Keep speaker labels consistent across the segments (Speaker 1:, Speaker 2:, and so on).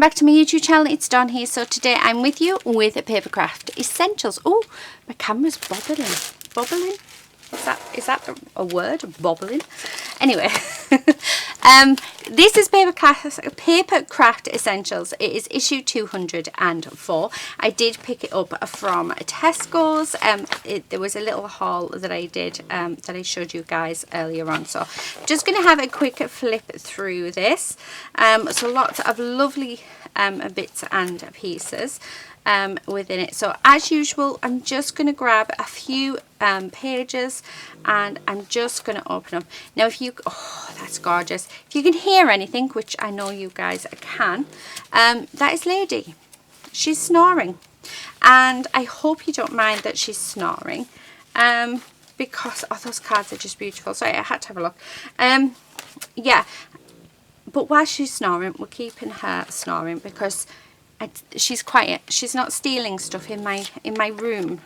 Speaker 1: back to my YouTube channel. It's Dawn here. So today I'm with you with Papercraft Essentials. Oh, my camera's bobbling. Bobbling? Is that a word? Bobbling? Anyway, this is Papercraft Essentials. It is issue 204. I did pick it up from Tesco's. There was a little haul that I did that I showed you guys earlier on. So just going to have a quick flip through this. So lots of lovely bits and pieces within it. So as usual, I'm just going to grab a few pages and I'm just going to open them. Now if you, oh that's gorgeous, if you can hear anything, which I know you guys can, that is Lady. She's snoring, and I hope you don't mind that she's snoring, because oh, those cards are just beautiful. Sorry, I had to have a look. Yeah, but while she's snoring, we're keeping her snoring because she's quiet. She's not stealing stuff in my room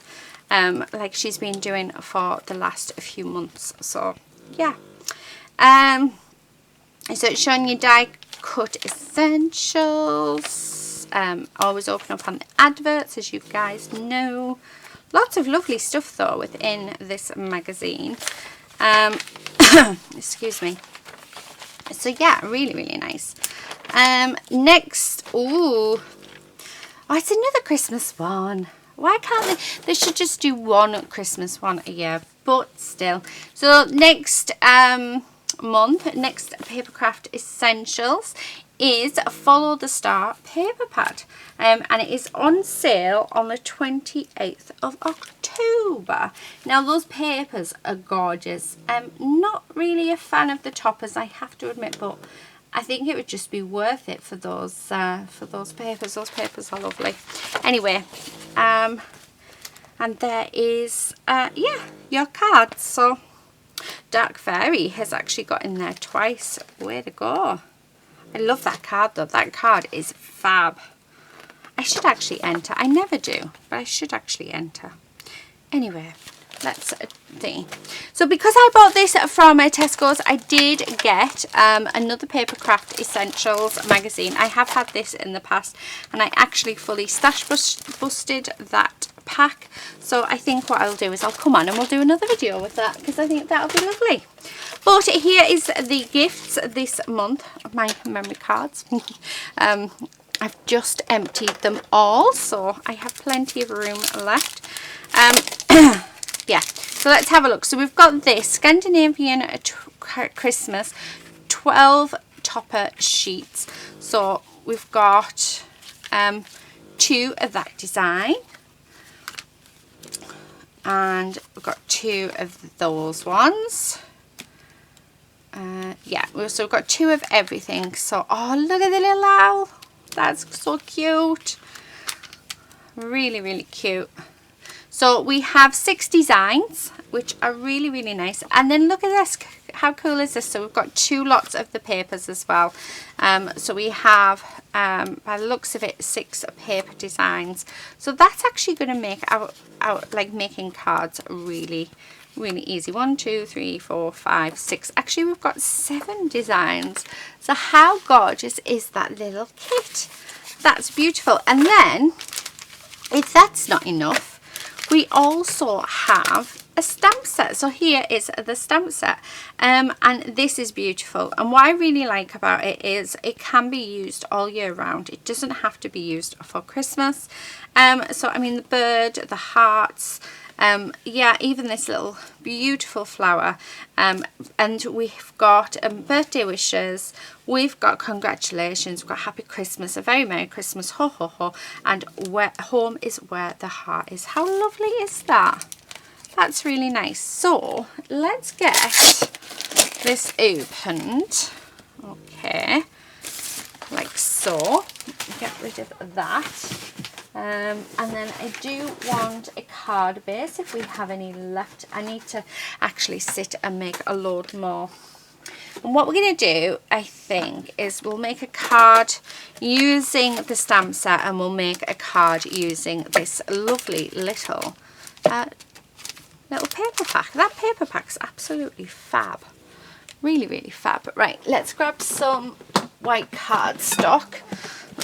Speaker 1: like she's been doing for the last few months. So yeah, so it's showing you die cut essentials. Always open up on the adverts, as you guys know. Lots of lovely stuff though within this magazine. Excuse me. So yeah, really nice. Next, ooh, oh, it's another Christmas one. Why can't they should just do one Christmas one a year, but still. So next month, next Papercraft Essentials is Follow the Star paper pad, and it is on sale on the 28th of October. Now those papers are gorgeous. Not really a fan of the toppers, I have to admit, but I think it would just be worth it for those papers. Those papers are lovely. Anyway, and there is yeah, your cards. So Dark Fairy has actually got in there twice. Way to go. I love that card though. That card is fab. I should actually enter. I never do, but I should actually enter. Anyway, let's see. So because I bought this from Tesco's, I did get another Papercraft Essentials magazine. I have had this in the past, and I actually fully stash busted that pack. So I think what I'll do is I'll come on and we'll do another video with that, because I think that'll be lovely. But here is the gifts this month, my memory cards. I've just emptied them all, so I have plenty of room left. Yeah, so let's have a look. So we've got this Scandinavian Christmas 12 topper sheets. So we've got 2 of that design, and we've got 2 of those ones. Yeah, so we've got 2 of everything. So oh, look at the little owl. That's so cute. Really cute. So we have 6 designs, which are really nice. And then look at this. How cool is this? So we've got 2 lots of the papers as well. So we have, by the looks of it, 6 paper designs. So that's actually going to make our like making cards really easy. 1, 2, 3, 4, 5, 6. Actually, we've got 7 designs. So how gorgeous is that little kit? That's beautiful. And then, if that's not enough, we also have a stamp set. So here is the stamp set, and this is beautiful. And what I really like about it is it can be used all year round. It doesn't have to be used for Christmas. So I mean, the bird, the hearts, yeah, even this little beautiful flower, and we've got birthday wishes, we've got congratulations, we've got happy Christmas, a very Merry Christmas, ho ho ho, and where home is where the heart is. How lovely is that? That's really nice. So let's get this opened. Okay, like so. Get rid of that. And then I do want a card base if we have any left. I need to actually sit and make a load more. And what we're going to do, I think, is we'll make a card using the stamp set, and we'll make a card using this lovely little paper pack. That paper pack's absolutely fab. Really fab. Right, let's grab some white cardstock.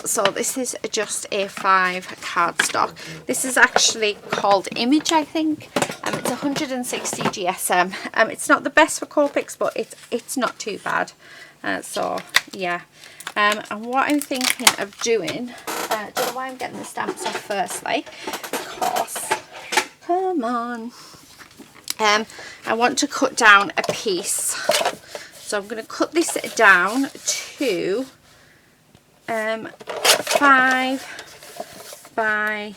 Speaker 1: So this is just A5 cardstock. This is actually called Image, I think. It's 160 GSM. It's not the best for Copics, but it's not too bad. So yeah. And what I'm thinking of doing, I don't know why I'm getting the stamps off firstly, because, come on, I want to cut down a piece. So I'm going to cut this down to 5 by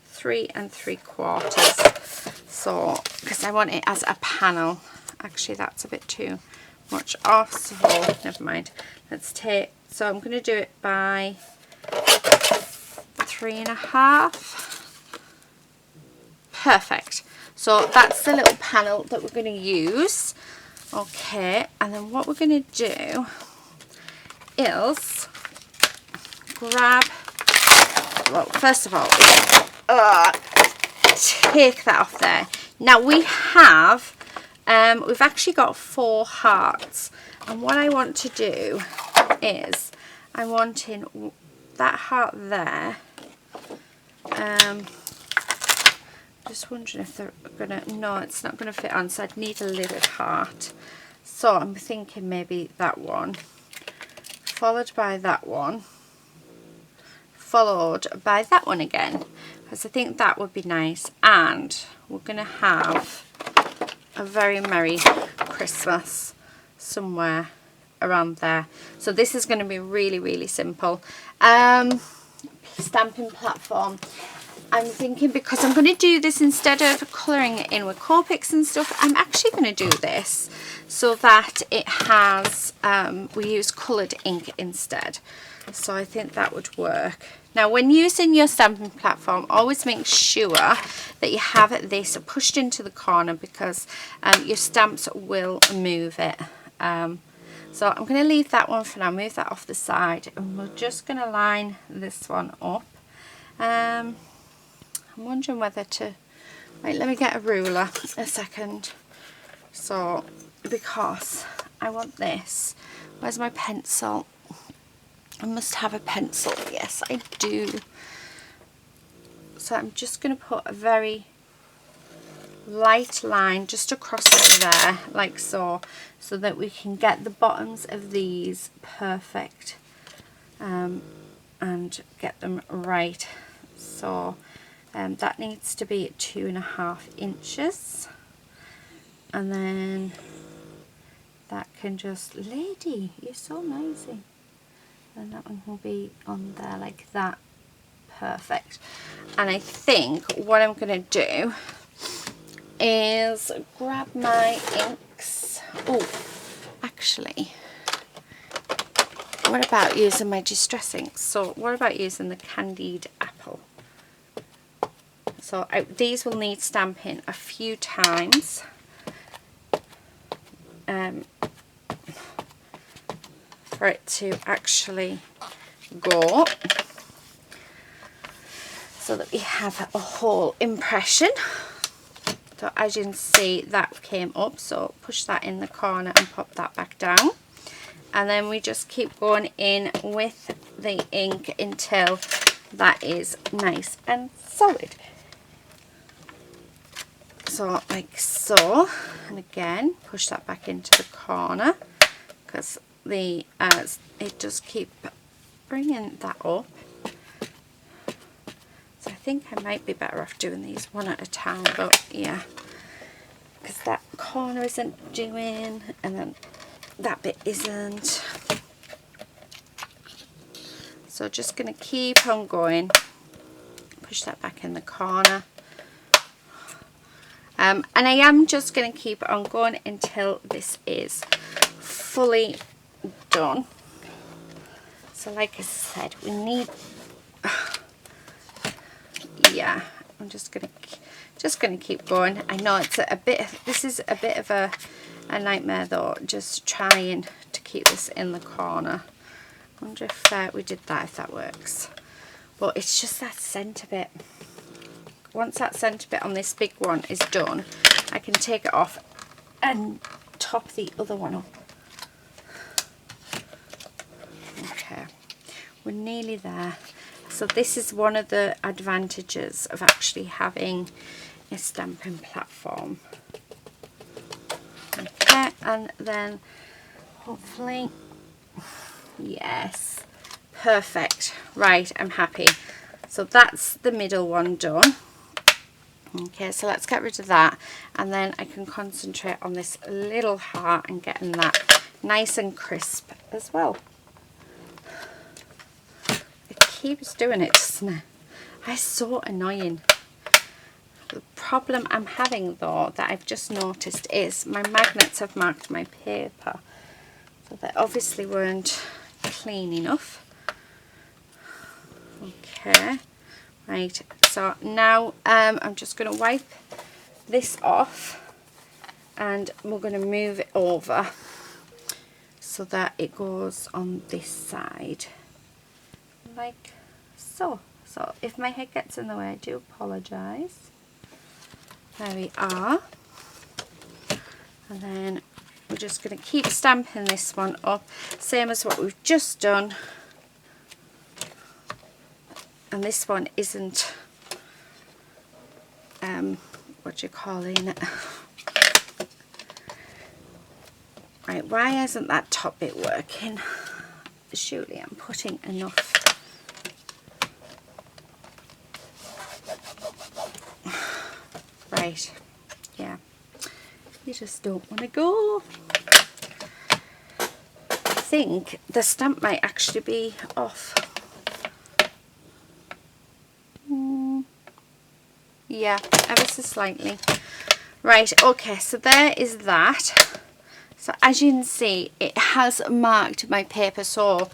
Speaker 1: 3 3/4. So, because I want it as a panel. Actually, that's a bit too much off, so never mind. Let's take, so I'm going to do it by 3 1/2. Perfect. So that's the little panel that we're going to use. Okay, and then what we're going to do is grab, well, first of all, take that off there. Now we have, we've actually got 4 hearts, and what I want to do is I'm wanting that heart there. Just wondering if they're gonna, no, it's not gonna fit on, so I'd need a lidded heart. So I'm thinking maybe that one, followed by that one, followed by that one again, because I think that would be nice. And we're gonna have a very Merry Christmas somewhere around there. So this is going to be really simple. Stamping platform, I'm thinking, because I'm going to do this instead of colouring it in with Copics and stuff, I'm actually going to do this so that it has, we use coloured ink instead. So I think that would work. Now when using your stamping platform, always make sure that you have this pushed into the corner, because your stamps will move it. So I'm going to leave that one for now, move that off the side, and we're just going to line this one up. I'm wondering whether to, right, let me get a ruler a second. So, because I want this, where's my pencil? I must have a pencil, yes I do. So I'm just going to put a very light line just across it there, like so, so that we can get the bottoms of these perfect, and get them right. So that needs to be 2.5 inches, and then that can just, lady, you're so noisy, and that one will be on there like that. Perfect. And I think what I'm going to do is grab my inks. Oh, actually, what about using my distress inks? So what about using the Candied Apple? So these will need stamping a few times. For it to actually go, so that we have a whole impression. So as you can see, that came up, so push that in the corner and pop that back down, and then we just keep going in with the ink until that is nice and solid. So like so, and again push that back into the corner, because the it does keep bringing that up. So I think I might be better off doing these one at a time, but yeah, because that corner isn't doing, and then that bit isn't. So just going to keep on going, push that back in the corner, and I am just going to keep on going until this is fully done. So like I said, we need, yeah, I'm just gonna keep going. I know it's a bit, this is a bit of a nightmare though, just trying to keep this in the corner. I wonder if we did that, if that works. But it's just that centre bit. Once that centre bit on this big one is done, I can take it off and top the other one up. Okay, we're nearly there. So this is one of the advantages of actually having a stamping platform. Okay, and then hopefully, yes, perfect. Right, I'm happy. So that's the middle one done. Okay, so let's get rid of that, and then I can concentrate on this little heart and getting that nice and crisp as well. It keeps doing it, doesn't it? It's so annoying. The problem I'm having though, that I've just noticed, is my magnets have marked my paper, so they obviously weren't clean enough. Okay, right, so now I'm just going to wipe this off, and we're going to move it over so that it goes on this side, like so. So if my head gets in the way, I do apologise. There we are. And then we're just going to keep stamping this one up, same as what we've just done. And this one isn't, what do you call it? Right, why isn't that top bit working? Surely I'm putting enough. Right, yeah, you just don't want to go. I think the stamp might actually be off. Yeah, ever so slightly. Right, okay, so there is that. So as you can see, it has marked my paper, so,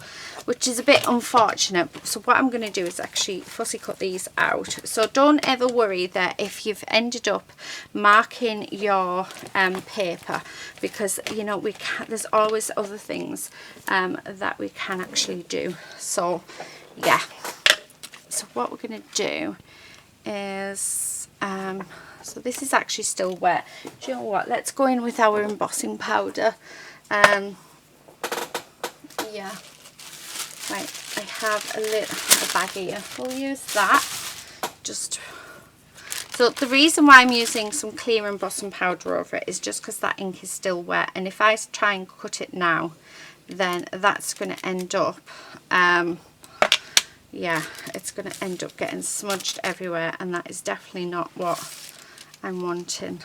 Speaker 1: which is a bit unfortunate. So what I'm going to do is actually fussy cut these out. So don't ever worry that if you've ended up marking your paper, because you know we can, there's always other things that we can actually do. So yeah, so what we're going to do is so this is actually still wet. Do you know what, let's go in with our embossing powder. Yeah, right, I have a bag here, we'll use that. Just so the reason why I'm using some clear embossing powder over it is just because that ink is still wet, and if I try and cut it now, then that's going to end up yeah, it's going to end up getting smudged everywhere, and that is definitely not what I'm wanting.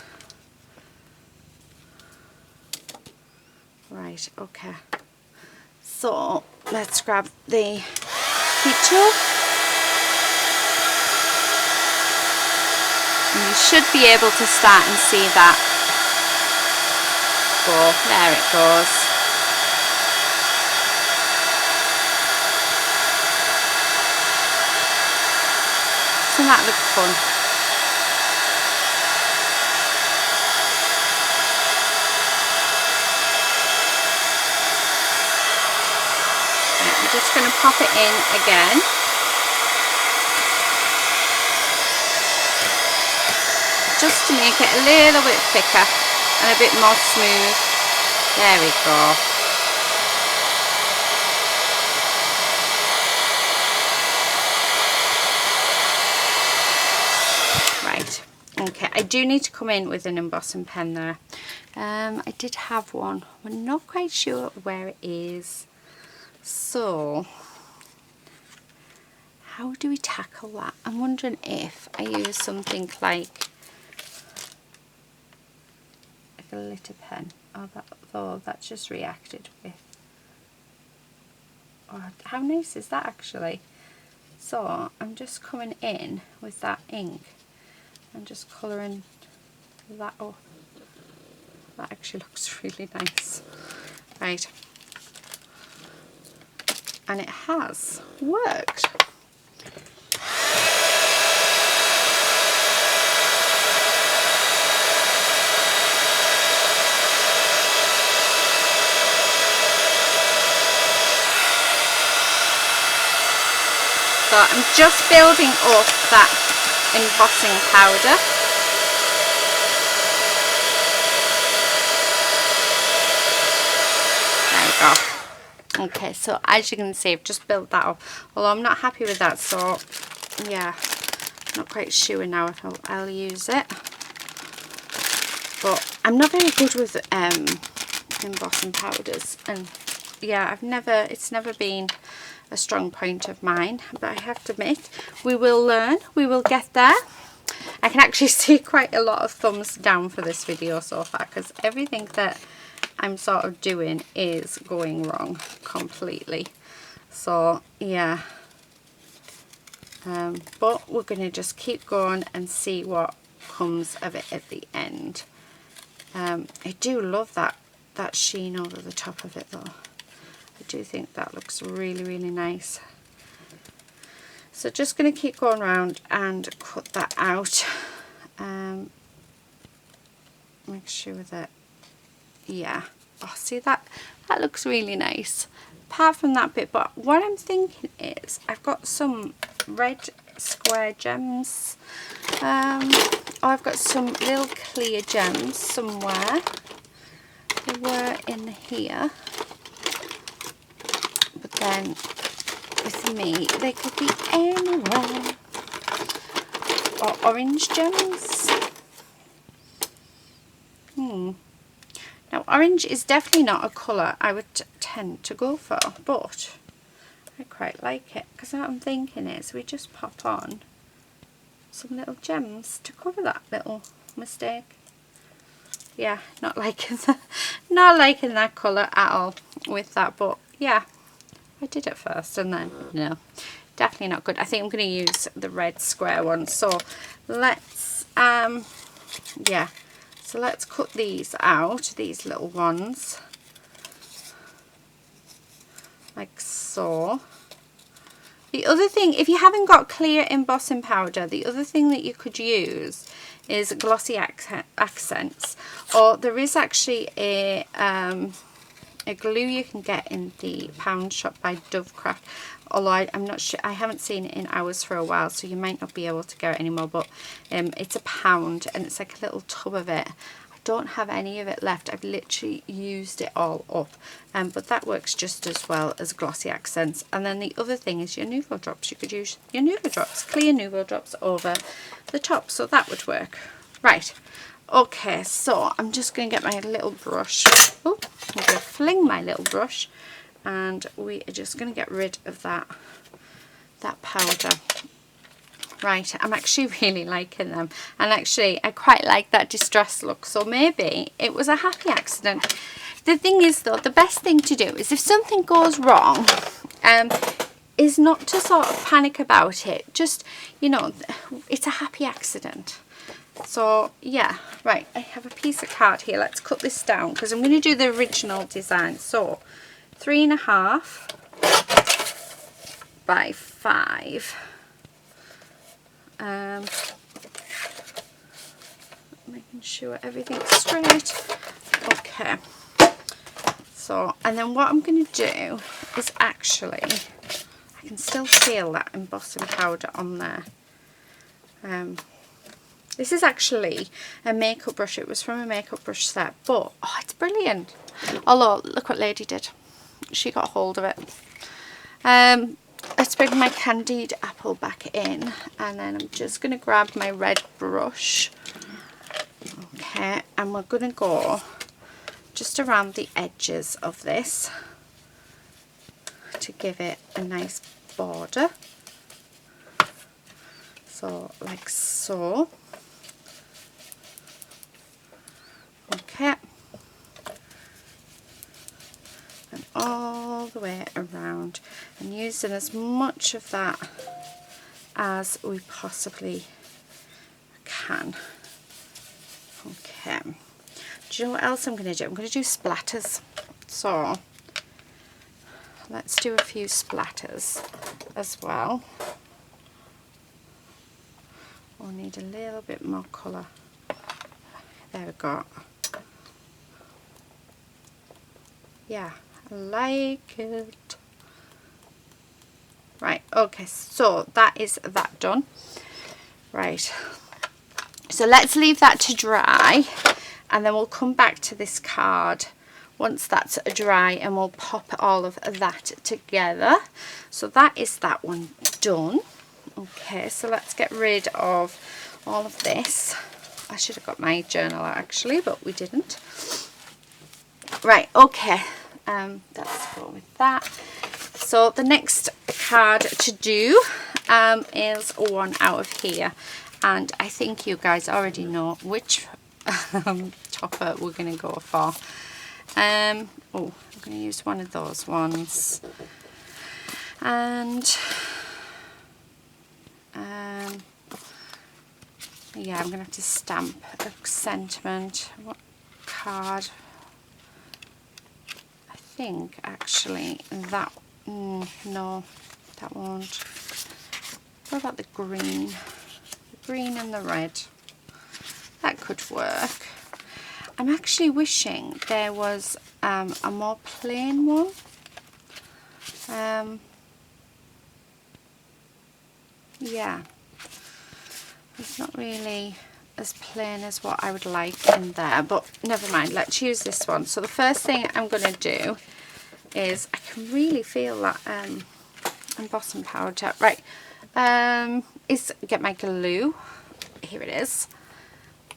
Speaker 1: Right, okay. So let's grab the heat tool. And you should be able to start and see that go. There it goes. Doesn't that look fun? Just going to pop it in again. Just to make it a little bit thicker and a bit more smooth. There we go. Right, okay, I do need to come in with an embossing pen there. I did have one, we're not quite sure where it is. So how do we tackle that? I'm wondering if I use something like a glitter pen. Oh, that's just reacted with. Oh, how nice is that actually? So I'm just coming in with that ink and just colouring that up. That actually looks really nice. Right. And it has worked. So I'm just building up that embossing powder. There we go. Okay, so as you can see, I've just built that up, although I'm not happy with that, so yeah, not quite sure now if I'll use it. But I'm not very good with embossing powders, and yeah, it's never been a strong point of mine, but I have to admit, we will learn, we will get there. I can actually see quite a lot of thumbs down for this video so far, because everything that I'm sort of doing is going wrong completely. So yeah, but we're going to just keep going and see what comes of it at the end. I do love that sheen over the top of it though. I do think that looks really, really nice. So just going to keep going around and cut that out. Make sure that, yeah. Oh, see that looks really nice. Apart from that bit, but what I'm thinking is I've got some red square gems. I've got some little clear gems somewhere. They were in here. But then with me, they could be anywhere. Or orange gems. Now orange is definitely not a colour I would tend to go for, but I quite like it, because what I'm thinking is we just pop on some little gems to cover that little mistake. Yeah, not liking that colour at all with that, but yeah, I did it first and then no, definitely not good. I think I'm going to use the red square one. So let's yeah, so let's cut these out, these little ones, like so. The other thing, if you haven't got clear embossing powder, the other thing that you could use is glossy accents, or there is actually a glue you can get in the pound shop by Dovecraft, although I'm not sure, I haven't seen it in ours for a while, so you might not be able to get it anymore, but it's a pound and it's like a little tub of it. I don't have any of it left, I've literally used it all up, but that works just as well as glossy accents. And then the other thing is your Nouveau drops. You could use your Nouveau drops, clear Nouveau drops over the top, so that would work. Right, okay, so I'm just going to get my little brush. Oh, I'm going to fling my little brush, and we are just going to get rid of that powder. Right, I'm actually really liking them, and actually I quite like that distressed look, so maybe it was a happy accident. The thing is though, the best thing to do is if something goes wrong, is not to sort of panic about it, just, you know, it's a happy accident. So yeah, right, I have a piece of card here. Let's cut this down because I'm going to do the original design. So 3.5 by 5. Making sure everything's straight. Okay. So, and then what I'm going to do is actually, I can still feel that embossing powder on there. This is actually a makeup brush. It was from a makeup brush set, but oh, it's brilliant. Although, look what Lady did. She got hold of it. Let's bring my candied apple back in, and then I'm just going to grab my red brush. Okay, and we're going to go just around the edges of this to give it a nice border. So, like so. Okay, and all the way around, and using as much of that as we possibly can. Okay, do you know what else I'm going to do? I'm going to do splatters. So let's do a few splatters as well. We'll need a little bit more colour. There we go. Yeah, I like it. Right, okay, so that is that done. Right, so let's leave that to dry, and then we'll come back to this card once that's dry, and we'll pop all of that together. So that is that one done. Okay, so let's get rid of all of this. I should have got my journal out actually, but we didn't. Right, okay, let's go with that. So the next card to do is one out of here, and I think you guys already know which topper we're going to go for. I'm going to use one of those ones, and yeah, I'm going to have to stamp a sentiment. What card? I think actually that, no, that won't. What about the green? The green and the red. That could work. I'm actually wishing there was a more plain one. Yeah, it's not really as plain as what I would like in there, but never mind, let's use this one. So the first thing I'm going to do is, I can really feel that embossing powder, right, is get my glue. Here it is,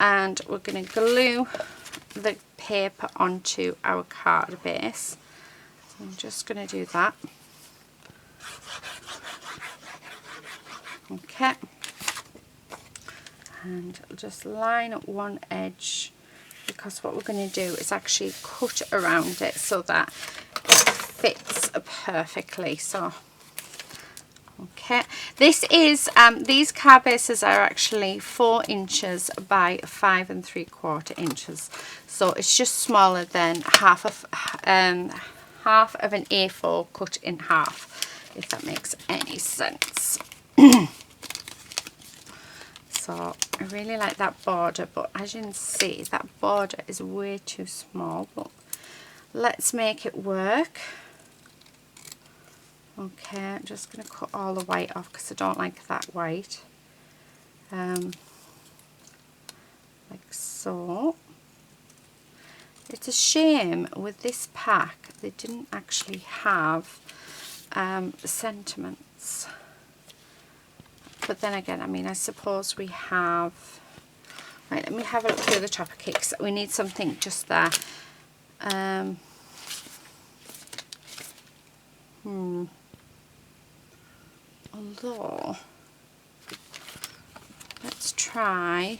Speaker 1: and we're going to glue the paper onto our card base. So I'm just going to do that. Okay, and just line up one edge, because what we're going to do is actually cut around it so that it fits perfectly. So okay, this is these card bases are actually 4 inches by 5 3/4 inches, so it's just smaller than half of an A4 cut in half, if that makes any sense. So I really like that border, but as you can see, that border is way too small, but let's make it work. Okay, I'm just going to cut all the white off because I don't like that white. Like so. It's a shame with this pack they didn't actually have sentiments. But then again, I mean, I suppose we have... Right, let me have a look through the topper kits. We need something just there. Although, let's try...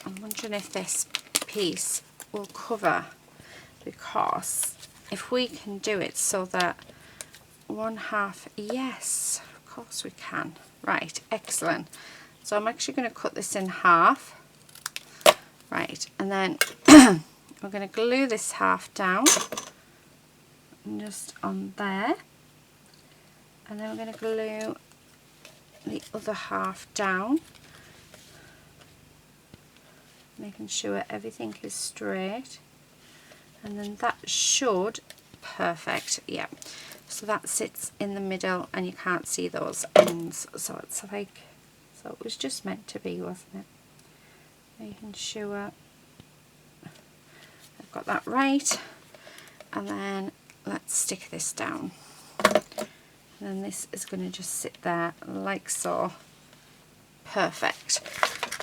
Speaker 1: I'm wondering if this piece will cover, because if we can do it so that 1/2... Yes, of course we can. Right, excellent. So I'm actually going to cut this in half. Right, and then we're going to glue this half down, just on there. And then we're going to glue the other half down, making sure everything is straight. And then that should... Perfect, yeah. So that sits in the middle and you can't see those ends. So it's like... So it was just meant to be, wasn't it? Making sure I've got that right. And then let's stick this down. And then this is going to just sit there like so. Perfect.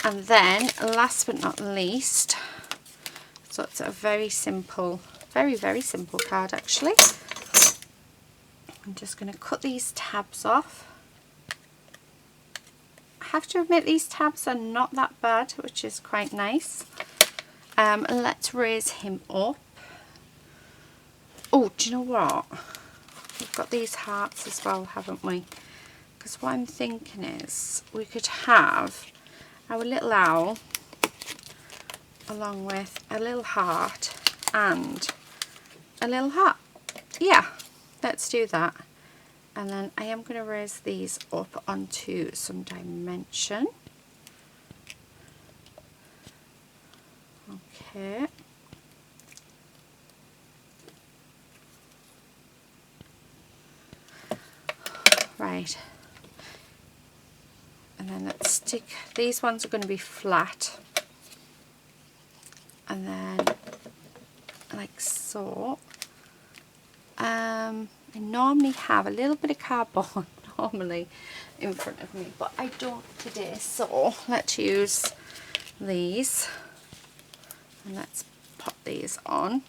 Speaker 1: And then last but not least, so it's a very simple, very simple card actually. I'm just going to cut these tabs off. I have to admit these tabs are not that bad, which is quite nice. Let's raise him up. Oh, do you know what? We've got these hearts as well, haven't we? Because what I'm thinking is we could have our little owl along with a little heart and a little heart. Yeah, let's do that. And then I am going to raise these up onto some dimension. Okay. Right. And then let's stick, these ones are going to be flat. And then like so. I normally have a little bit of cardboard normally in front of me, but I don't today, so let's use these and let's pop these on.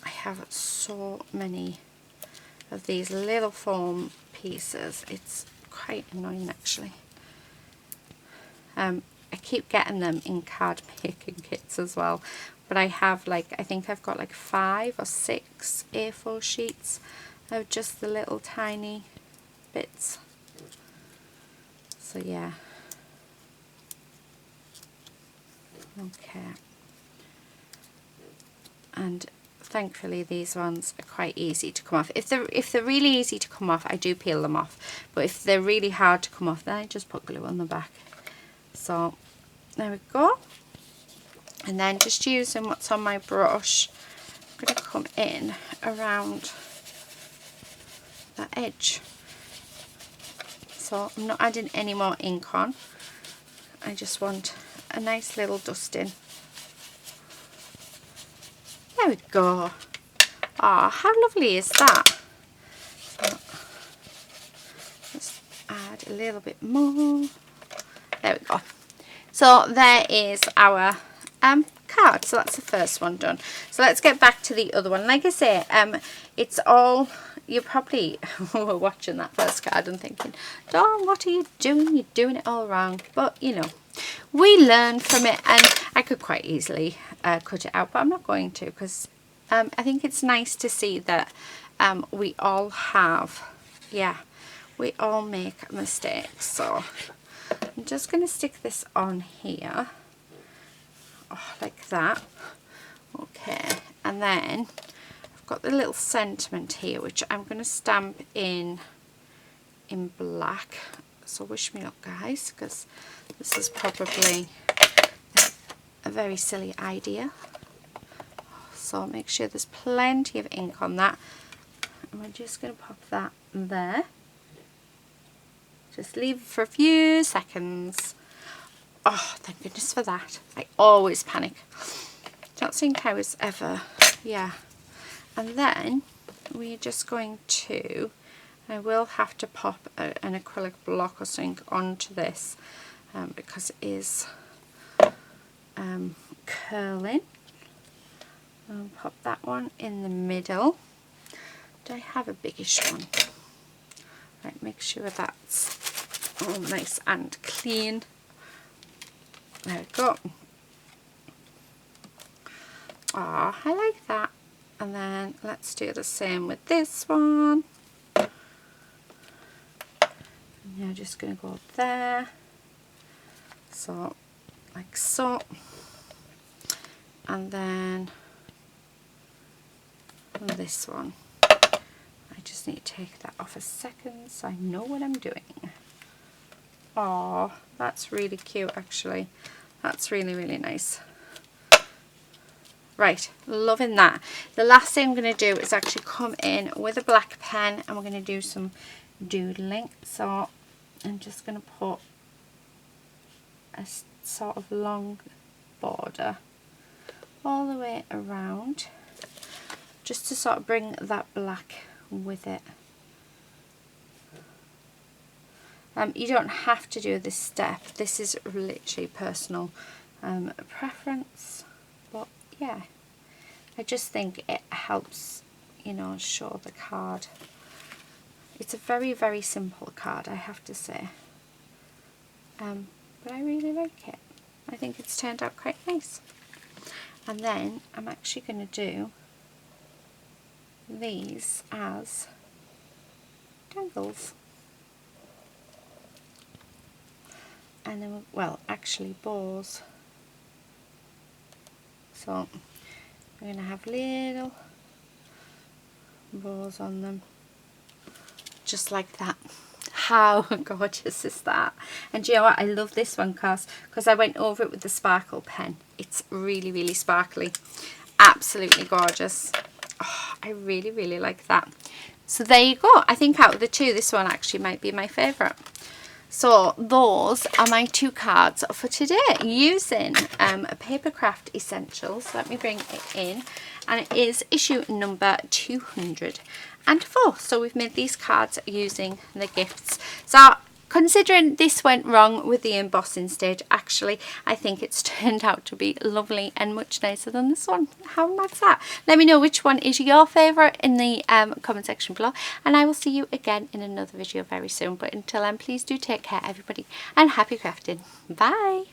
Speaker 1: I have so many of these little foam pieces, it's quite annoying actually. I keep getting them in card making kits as well, but I have like, I think I've got like 5 or 6 A4 sheets of just the little tiny bits. So yeah. Okay. And thankfully these ones are quite easy to come off. If they're really easy to come off, I do peel them off. But if they're really hard to come off, then I just put glue on the back. So there we go. And then just using what's on my brush, I'm going to come in around that edge. So I'm not adding any more ink on. I just want a nice little dusting. There we go. Ah, how lovely is that? So just add a little bit more. There we go. So there is our card. So that's the first one done. So let's get back to the other one. Like I say, it's all, you probably were watching that first card and thinking, Dawn, what are you doing? You're doing it all wrong. But you know, we learn from it, and I could quite easily cut it out, but I'm not going to, because I think it's nice to see that we all have, yeah, we all make mistakes. So I'm just going to stick this on here, like that. Okay, and then I've got the little sentiment here, which I'm going to stamp in black. So wish me luck, guys, because this is probably a very silly idea. So make sure there's plenty of ink on that, and we're just going to pop that there. Just leave it for a few seconds. Oh, thank goodness for that. I always panic. Don't think I was ever, yeah. And then we're just going to, I will have to pop an acrylic block or something onto this because it is curling. I'll pop that one in the middle. Do I have a biggish one? Right, make sure that's all nice and clean. There we go. Ah, I like that. And then let's do the same with this one. And you're just going to go there. So, like so. And then this one. I just need to take that off a second so I know what I'm doing. Oh, that's really cute actually. That's really, really nice. Right, loving that. The last thing I'm going to do is actually come in with a black pen and we're going to do some doodling. So I'm just going to put a sort of long border all the way around, just to sort of bring that black with it. You don't have to do this step. This is literally personal preference, but yeah, I just think it helps, you know, show the card. It's a very, very simple card, I have to say, but I really like it. I think it's turned out quite nice. And then I'm actually going to do these as dangles. And then, well, actually bows. So we're going to have little bows on them, just like that. How gorgeous is that? And do you know what? I love this one because I went over it with the sparkle pen. It's really, really sparkly. Absolutely gorgeous. Oh, I really, really like that. So there you go. I think out of the two, this one actually might be my favourite. So those are my 2 cards for today using Papercraft Essentials. Let me bring it in, and it is issue number 204. So we've made these cards using the gifts. So considering this went wrong with the embossing stage, actually I think it's turned out to be lovely and much nicer than this one. How mad's that? Let me know which one is your favourite in the comment section below, and I will see you again in another video very soon. But until then, please do take care everybody, and happy crafting. Bye.